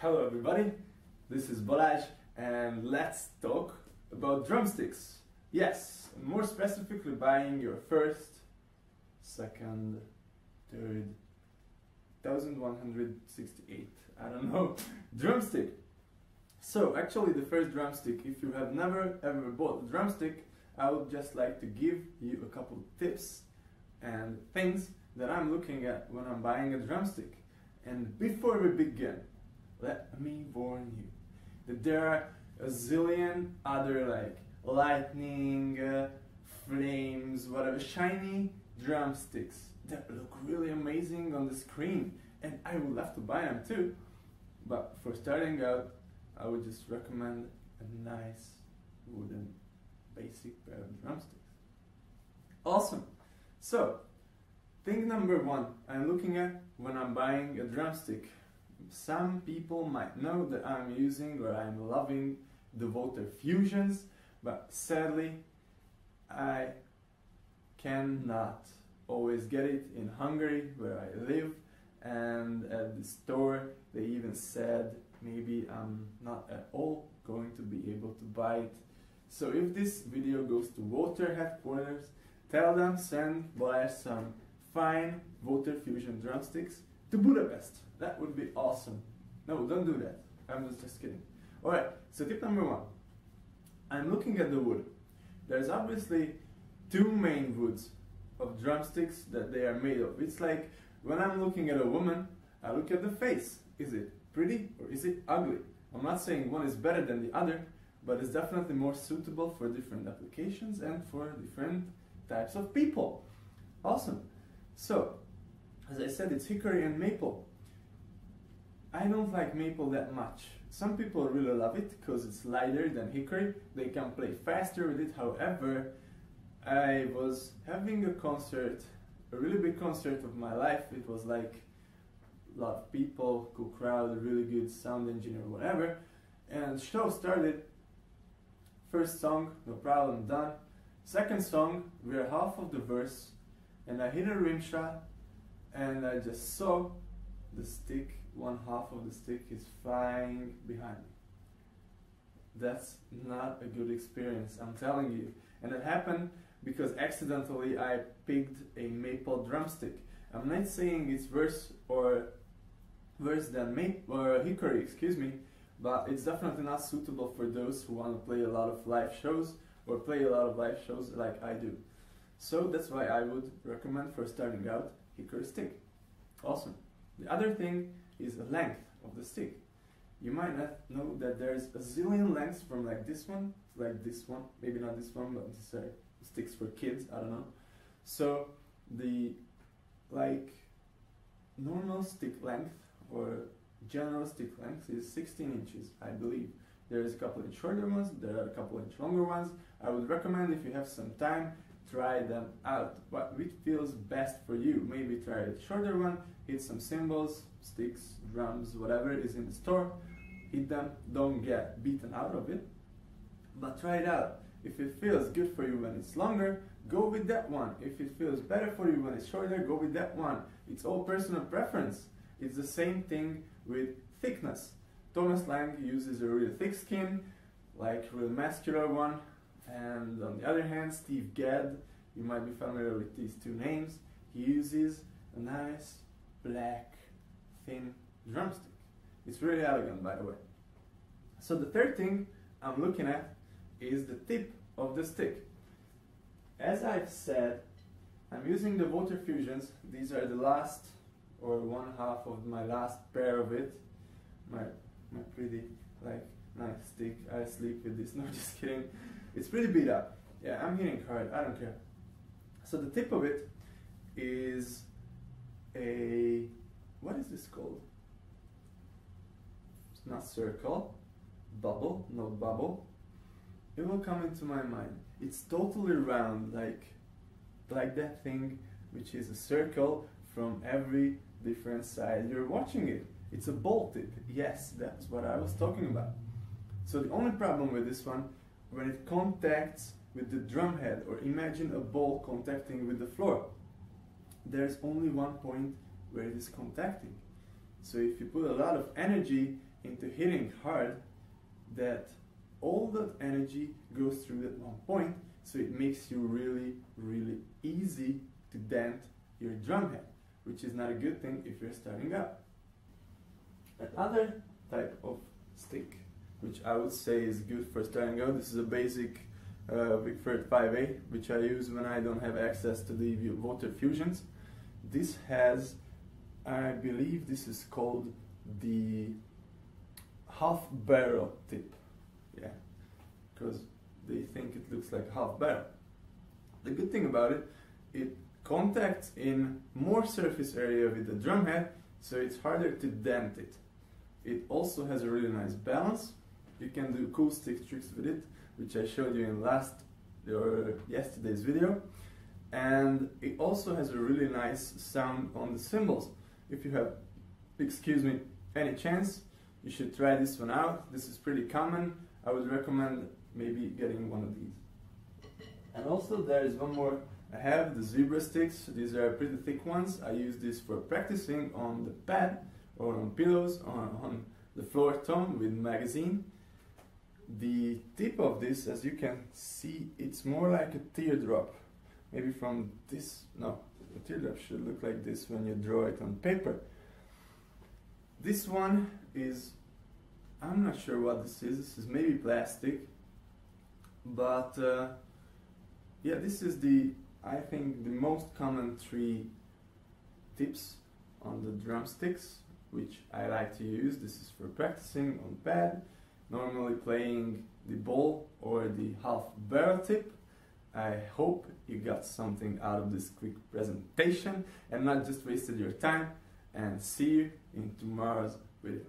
Hello everybody, this is Balázs and let's talk about drumsticks. Yes, more specifically buying your first, second, third, 1168, I don't know, drumstick. So actually the first drumstick, if you have never ever bought a drumstick, I would just like to give you a couple tips and things that I'm looking at when I'm buying a drumstick. And before we begin, let me warn you that there are a zillion other like lightning, flames, whatever, shiny drumsticks that look really amazing on the screen, and I would love to buy them too. But for starting out, I would just recommend a nice wooden basic pair of drumsticks. Awesome! So, thing number one I'm looking at when I'm buying a drumstick. Some people might know that I'm using or I'm loving the Water Fusions, but sadly I cannot always get it in Hungary where I live, and at the store they even said maybe I'm not at all going to be able to buy it. So if this video goes to Water headquarters, tell them send Balázs some fine Water Fusion drumsticks to Budapest. That would be awesome. No, don't do that. I'm just kidding. Alright, so tip number one. I'm looking at the wood. There's obviously two main woods of drumsticks that they are made of. It's like when I'm looking at a woman, I look at the face. Is it pretty or is it ugly? I'm not saying one is better than the other, but it's definitely more suitable for different applications and for different types of people. Awesome. So, as I said, it's hickory and maple. I don't like maple that much. Some people really love it because it's lighter than hickory. They can play faster with it. However, I was having a concert, a really big concert of my life. It was like a lot of people, cool crowd, a really good sound engineer, whatever. And the show started. First song, no problem, done. Second song, we're half of the verse, and I hit a rim shot, and I just saw the stick, one half of the stick is flying behind me. That's not a good experience, I'm telling you. And it happened because accidentally I picked a maple drumstick. I'm not saying it's worse than hickory, excuse me, but it's definitely not suitable for those who want to play a lot of live shows or play a lot of live shows like I do. So that's why I would recommend for starting out hickory stick. Awesome. The other thing is the length of the stick. You might not know that there's a zillion lengths from like this one to like this one. Maybe not this one, but these are sticks for kids, I don't know. So the like normal stick length or general stick length is 16 inches, I believe. There's a couple inch shorter ones, there are a couple inch longer ones. I would recommend, if you have some time, try them out. Which feels best for you. Maybe try a shorter one, hit some cymbals, sticks, drums, whatever is in the store. Hit them, don't get beaten out of it, but try it out. If it feels good for you when it's longer, go with that one. If it feels better for you when it's shorter, go with that one. It's all personal preference. It's the same thing with thickness. Thomas Lang uses a really thick skin, like a real muscular one, and on the other hand, Steve Gadd, you might be familiar with these two names, he uses a nice black thin drumstick. It's really elegant, by the way. So the third thing I'm looking at is the tip of the stick. As I've said, I'm using the Water Fusions. These are the last or one half of my last pair of it. My pretty like nice stick. I sleep with this. No, just kidding. It's pretty beat up. Yeah, I'm hitting hard. I don't care. So the tip of it is a, what is this called? It's not circle, bubble, no bubble. It will come into my mind. It's totally round, like that thing which is a circle from every different side you're watching it. It's a ball tip. Yes, that's what I was talking about. So the only problem with this one, when it contacts with the drum head, or imagine a ball contacting with the floor, there's only one point where it is contacting. So if you put a lot of energy into hitting hard that all that energy goes through that one point, so it makes you really easy to dent your drum head, which is not a good thing if you're starting out. Another type of stick, which I would say is good for starting out, this is a basic Vickford 5A, which I use when I don't have access to the water fusions. This has, I believe this is called the half barrel tip, yeah, because they think it looks like half barrel. The good thing about it, it contacts in more surface area with the drum head, so it's harder to dent it. It also has a really nice balance. You can do cool stick tricks with it, which I showed you in yesterday's video. And it also has a really nice sound on the cymbals. If you have, any chance, you should try this one out. This is pretty common. I would recommend maybe getting one of these. And also there is one more I have, the zebra sticks. These are pretty thick ones. I use this for practicing on the pad or on pillows, on the floor tom with magazine. The tip of this, as you can see, it's more like a teardrop. Maybe from this, no, the teardrop should look like this when you draw it on paper. This one is, I'm not sure what this is maybe plastic, but yeah, this is I think the most common 3 tips on the drumsticks, which I like to use. This is for practicing on pad, normally playing the bowl or the half barrel tip. I hope you got something out of this quick presentation and not just wasted your time, and see you in tomorrow's video.